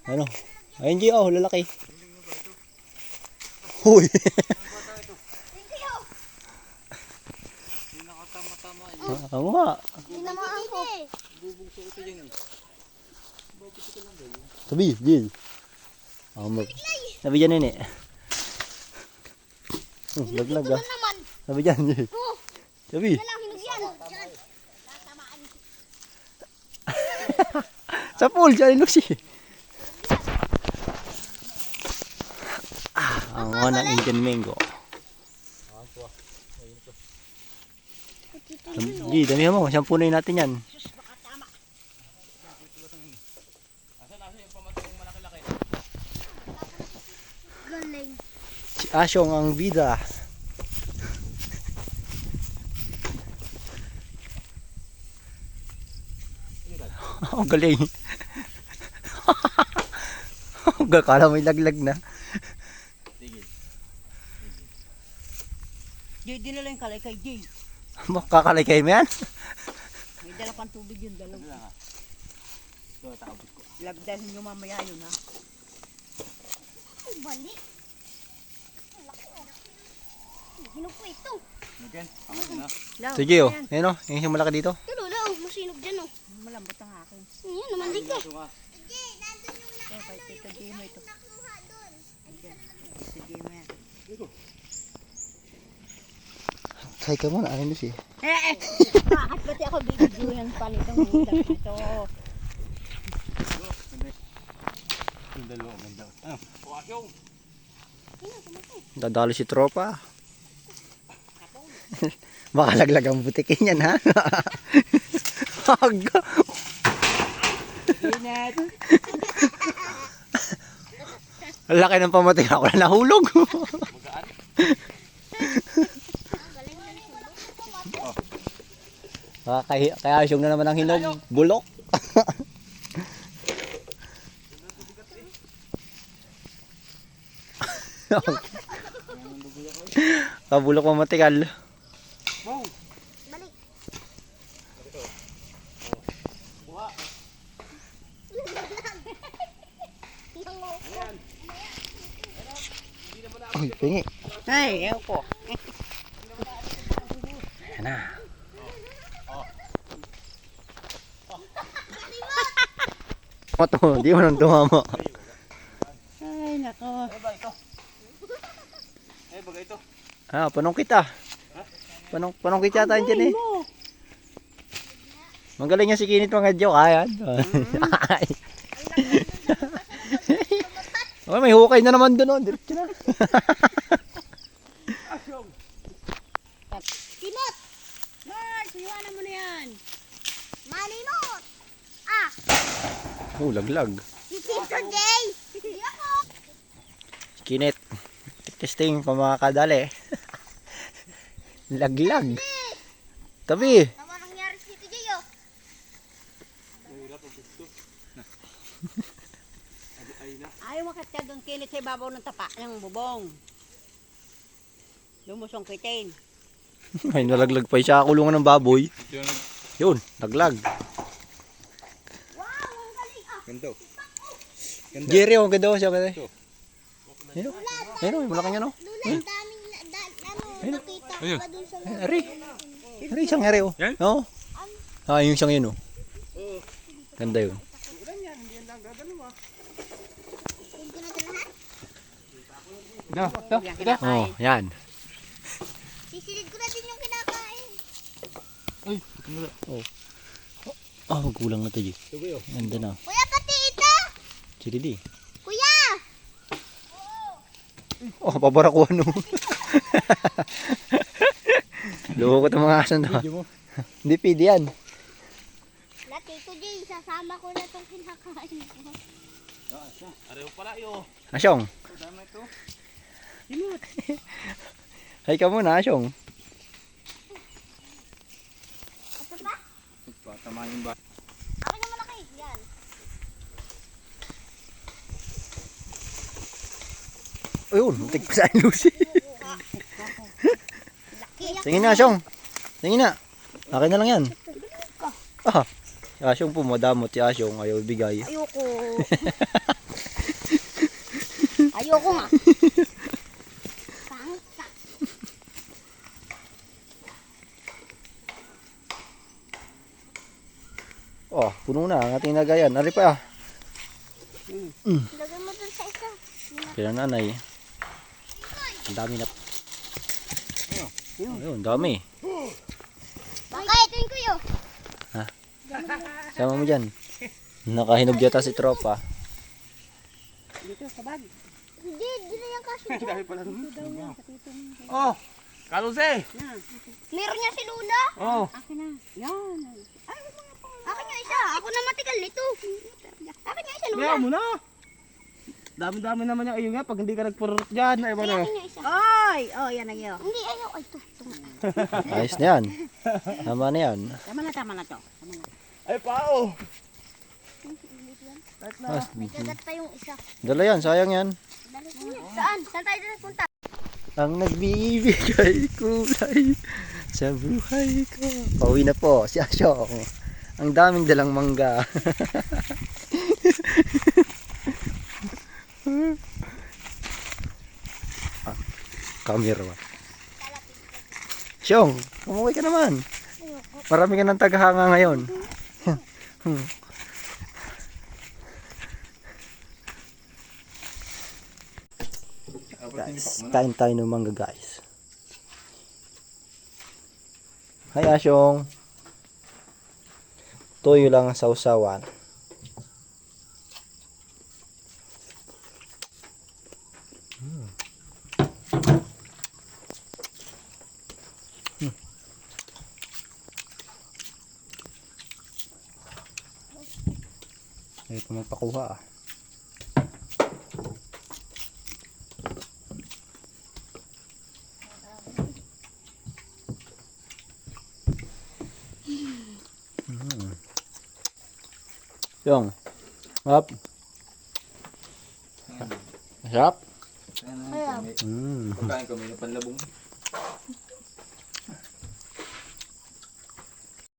Ano? Ayun, G, oh, lalaki. Huy. Ako nga. Sabi, Jill. Sabi dyan yun eh. Laglag ah. Sabi dyan, Jill. Sabi. Sa pool, dyan yung siya. Ang mga ng Indian mango. Di, dami mo. Siyang punoy natin yan. Si Asyong ang bida. Ang galing. Kala may laglag na. Jay, dinala yung kalay kay Jay. Makakalaykay mo yan? May dala pang tubig yun, dalawa. Lagdahin nyo mamaya yun, ha? Ay, bali. Hinog ko ito. Sige oh. Ayan oh. Yung malaki dito. Ito lola, oh. Masinog dyan oh. Malambot ang akin. Yan, naman ka. Ito, kay Tito Jay mo ito. Tito Jay mo yan. Say ka muna. Ano yun siya? Bakit pati ako bibidyo yan pa nitong ulat nito. Yung dalawa, ganda. Ano? Wasyong! Dadalo si tropa. Baka laglag ang butikin yan ha. Haga. Inat. Laki ng pamatay ako na nahulog. Kaya asyong na naman ang hinog. Bulok. Kabulok mamatikal. Balik. Uy, pingi. Ay, ewan ko. Ayan na. Mato, di mo nang tumama. Ay, nako. Eh, bagay ito. Ah, panong kita. Panong kita tayo dyan eh. Magaling nga si Kinit mga joke, ayan. Oh, may hukay na naman doon, oh. Diretso na. Kinot. Mars, iwanan mo na yan. Malinot. Ah. Oh, laglag. Si Tito Jay. Hindi ako. Kinit. Testing pa mga kadali. Laglag. Tabi. Naman nangyari si Tito Jay oh. Ayaw makatya doon Kinit sa ibabaw ng tapa ng bubong. Lumusong kitin. Ay, nalaglag pa siya kulungan ng baboy. Yun, laglag. Wow, ang galing ah. Ganda. Jerry, oh, ganda siya. Ayun, ayun, malaki niya, no? Lula, ang daming nakita ko pa dun sa mga. Ari. Ari, isang ari, oh. Yan? Oo. Ah, yung isang yun, oh. Ganda yun. Ito, ito, Yan, ito. kinakain. Oh, yan. Sisilid ko na din yung kinakain. Ay, Oh. Ah, magkulang na to, G. sabi oh. Ganda na. Kuya, pati ito. Sige, di. Kuya. Oh, pabarakuhan mo. Luho ko itong mga asan to. Video mo. Hindi pwede yan. Na Tito Jay, sasama ko na itong kinakain ko. Areho pala yun. Asyong. Dami ito. Hay ka muna, Asyong. Ito pa? Patamahin yung ba? Akin na malaki. Yan. Ayun, muntik pa sa Lucy. Laki. Tingin na, Asyong. Tingin na. Akin na lang yan. Ah, si Asyong pumadamot. Si Asyong ayaw bigay. Ayoko. Ayoko nga. Pangit ka. Oh, puno na ang ating lagayan. Ari pa. Lagay mo dun sa isa. Kaya nanay. Ang dami na. Ayun, dami. Bakit? Ito yung kuyo. Sama mo dyan. Nakahinog yata si tropa. Dito sa bag. Hindi, di na yung kaso. Dami pala rin. Oh! Kaluse! Meron niya si Luna. Oh! Akin na. Yan. Ay, Akin yung isa. Ako na matigal nito. Akin yung isa, Luna. Kaya mo na! Dami-dami naman yung ayun nga. Pag hindi ka nagpurot dyan, ay ba na? Akin yung isa. Ay! Oh, yan ang iyo. Hindi, ayaw. Ay, ito. Ayos na yan. Tama na yan. Tama na to. Tama na. Ay, pao! May kagat pa yung isa. Dala yan, sayang yan. Saan? Saan tayo na punta? Ang nagbibigay kulay sa buhay ko. Pauwi na po si Asyong. Ang daming dalang mangga. Camera. Asyong, umuwi ka naman. Marami ka ng tagahanga ngayon. Guys, kain tayo ng mangga guys. Hi Asyong. Toyo lang ang sausawan. Ito magpakuha ah. Yung. Up. Sarap. Kaya, Mm. Pagkain kami ng panlabong.